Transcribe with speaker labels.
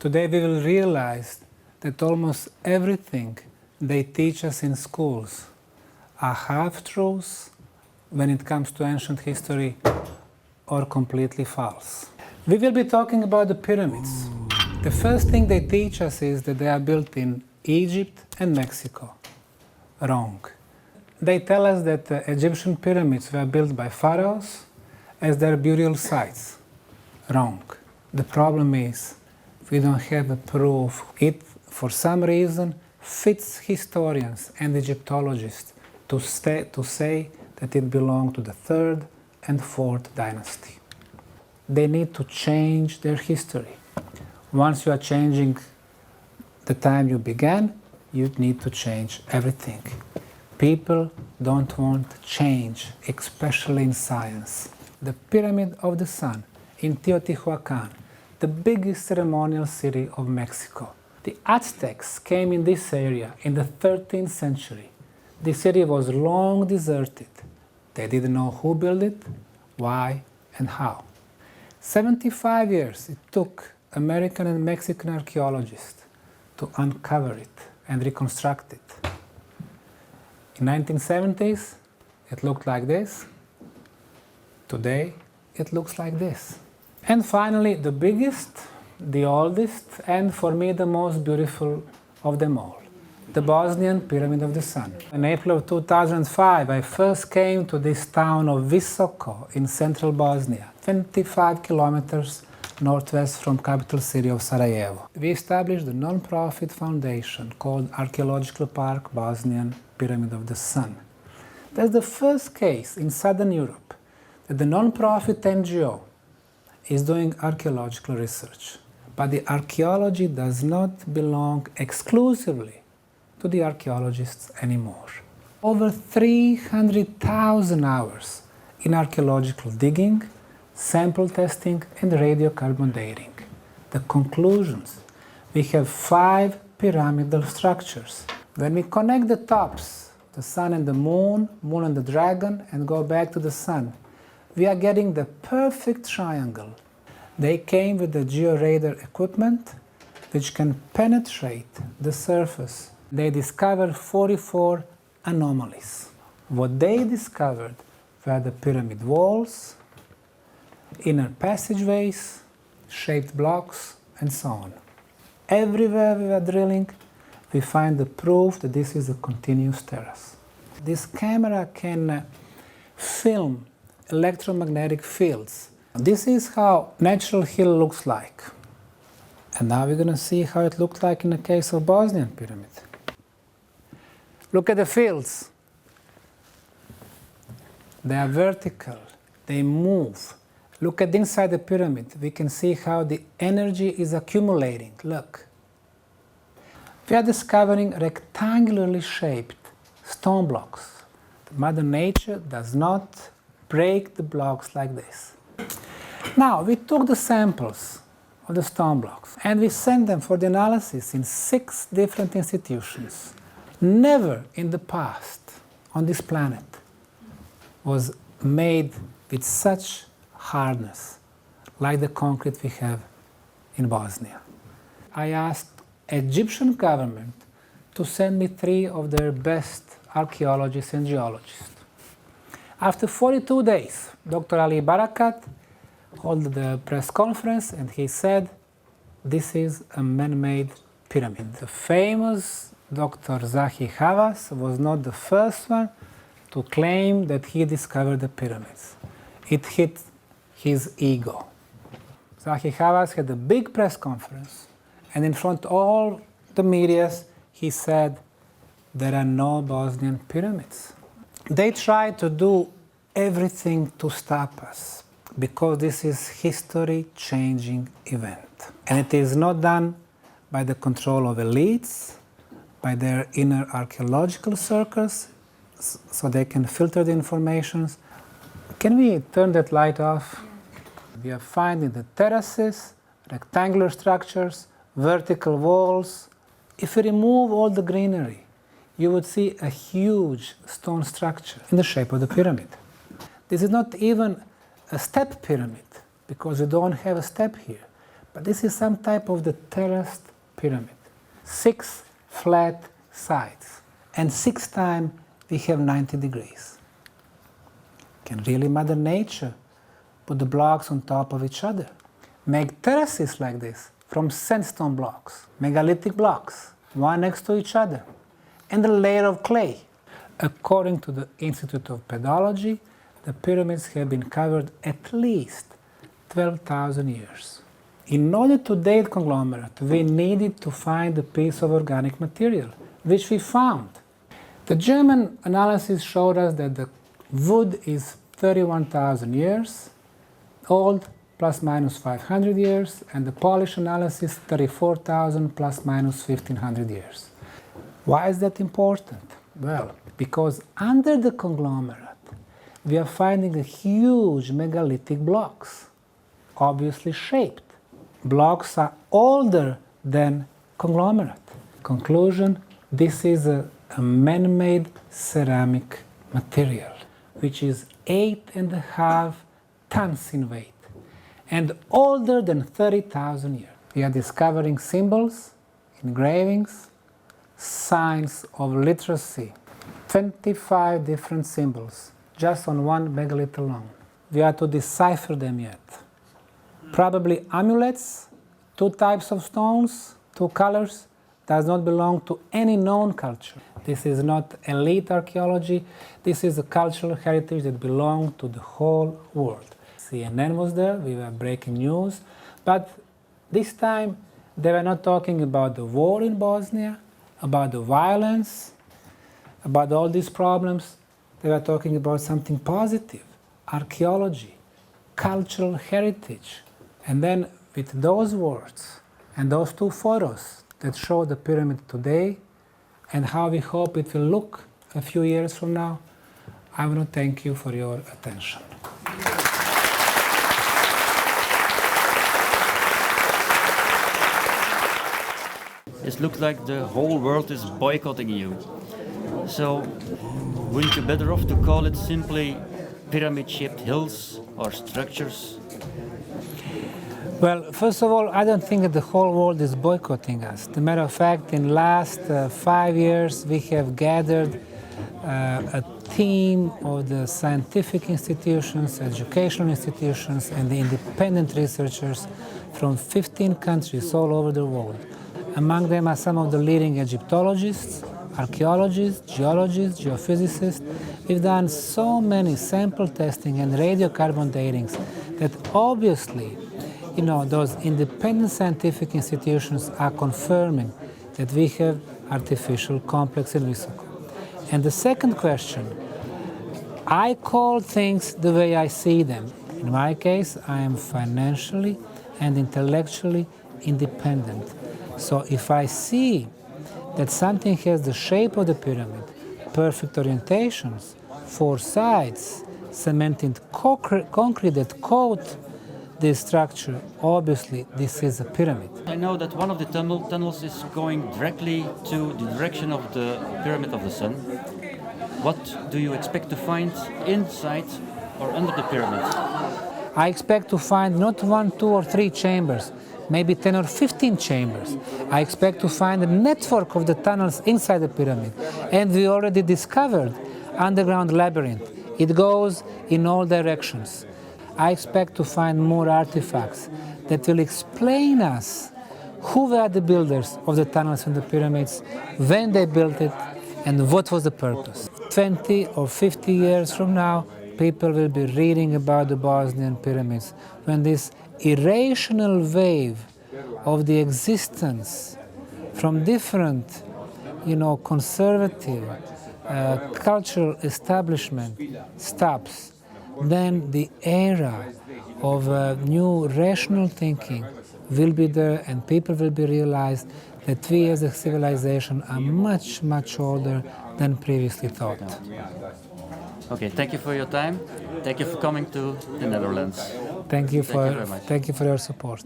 Speaker 1: Today we will realize that almost everything they teach us in schools are half-truths when it comes to ancient history or completely false. We will be talking about the pyramids. The first thing they teach us is that they are built in Egypt and Mexico. Wrong. They tell us that the Egyptian pyramids were built by pharaohs as their burial sites. Wrong. The problem is we don't have a proof. It, for some reason, fits historians and Egyptologists to say that it belonged to the 3rd and 4th dynasty. They need to change their history. Once you are changing the time you began, you need to change everything. People don't want change, especially in science. The Pyramid of the Sun in Teotihuacan, the biggest ceremonial city of Mexico. The Aztecs came in this area in the 13th century. The city was long deserted. They didn't know who built it, why, and how. 75 years it took American and Mexican archaeologists to uncover it and reconstruct it. In 1970s, it looked like this. Today, it looks like this. And finally, the biggest, the oldest, and for me the most beautiful of them all, the Bosnian Pyramid of the Sun. In April of 2005, I first came to this town of Visoko in central Bosnia, 25 kilometers northwest from capital city of Sarajevo. We established a non-profit foundation called Archaeological Park Bosnian Pyramid of the Sun. That's the first case in Southern Europe that the non-profit NGO is doing archaeological research. But the archaeology does not belong exclusively to the archaeologists anymore. Over 300,000 hours in archaeological digging, sample testing, and radiocarbon dating. The conclusions: we have 5 pyramidal structures. When we connect the tops, the sun and the moon, moon and the dragon, and go back to the sun, we are getting the perfect triangle. They came with the georadar equipment which can penetrate the surface. They discovered 44 anomalies. What they discovered were the pyramid walls, inner passageways, shaped blocks, and so on. Everywhere we were drilling, we find the proof that this is a continuous terrace. This camera can film electromagnetic fields. This is how natural hill looks like. And now we're going to see how it looked like in the case of Bosnian Pyramid. Look at the fields. They are vertical. They move. Look at inside the pyramid. We can see how the energy is accumulating. Look. We are discovering rectangularly shaped stone blocks. Mother Nature does not break the blocks like this. Now, we took the samples of the stone blocks and we sent them for the analysis in 6 different institutions. Never in the past on this planet was made with such hardness like the concrete we have in Bosnia. I asked Egyptian government to send me 3 of their best archaeologists and geologists. After 42 days, Dr. Ali Barakat held the press conference and he said, this is a man-made pyramid. The famous Dr. Zahi Hawass was not the first one to claim that he discovered the pyramids. It hit his ego. Zahi Hawass had a big press conference and in front of all the media he said, there are no Bosnian pyramids. They tried to do everything to stop us because this is history-changing event. And it is not done by the control of elites, by their inner archaeological circles, so they can filter the information. Can we turn that light off? We are finding the terraces, rectangular structures, vertical walls. If we remove all the greenery, you would see a huge stone structure in the shape of the pyramid. This is not even a step pyramid, because we don't have a step here. But this is some type of the terraced pyramid. 6 flat sides, and 6 times we have 90 degrees. Can really Mother Nature put the blocks on top of each other? Make terraces like this from sandstone blocks, megalithic blocks, one next to each other, and a layer of clay. According to the Institute of Pedology, the pyramids have been covered at least 12,000 years. In order to date conglomerate, we needed to find a piece of organic material, which we found. The German analysis showed us that the wood is 31,000 years old, plus minus 500 years, and the Polish analysis 34,000 plus minus 1,500 years. Why is that important? Well, because under the conglomerate, we are finding a huge megalithic blocks, obviously shaped. Blocks are older than conglomerate. Conclusion, this is a man-made ceramic material, which is 8.5 tons in weight and older than 30,000 years. We are discovering symbols, engravings, signs of literacy, 25 different symbols, just on one megalith alone. We are to decipher them yet. Probably amulets, 2 types of stones, 2 colors, does not belong to any known culture. This is not elite archaeology, this is a cultural heritage that belongs to the whole world. CNN was there, we were breaking news, but this time they were not talking about the war in Bosnia, about the violence, about all these problems. They were talking about something positive, archaeology, cultural heritage. And then with those words and those 2 photos that show the pyramid today and how we hope it will look a few years from now, I want to thank you for your attention.
Speaker 2: It looks like the whole world is boycotting you. So, wouldn't you better off to call it simply pyramid-shaped hills or structures?
Speaker 1: Well, first of all, I don't think that the whole world is boycotting us. As a matter of fact, in the last 5 years, we have gathered a team of the scientific institutions, educational institutions, and the independent researchers from 15 countries all over the world. Among them are some of the leading Egyptologists, archaeologists, geologists, geophysicists. We've done so many sample testing and radiocarbon datings that obviously, those independent scientific institutions are confirming that we have artificial complex in Visoko. And the second question, I call things the way I see them. In my case, I am financially and intellectually independent. So if I see that something has the shape of the pyramid, perfect orientations, 4 sides, cemented concrete that coat this structure, obviously this is a pyramid.
Speaker 2: I know that one of the tunnels is going directly to the direction of the Pyramid of the Sun. What do you expect to find inside or under the pyramid?
Speaker 1: I expect to find not 1, 2, or 3 chambers, maybe 10 or 15 chambers. I expect to find a network of the tunnels inside the pyramid. And we already discovered underground labyrinth. It goes in all directions. I expect to find more artifacts that will explain us who were the builders of the tunnels and the pyramids, when they built it, and what was the purpose. 20 or 50 years from now, people will be reading about the Bosnian pyramids when this irrational wave of the existence from different, conservative cultural establishment stops. Then the era of new rational thinking will be there, and people will be realized that we as a civilization are much, much older than previously thought.
Speaker 2: Okay, thank you for your time. Thank you for coming to the Netherlands.
Speaker 1: Thank you
Speaker 2: very much.
Speaker 1: Thank you for your support.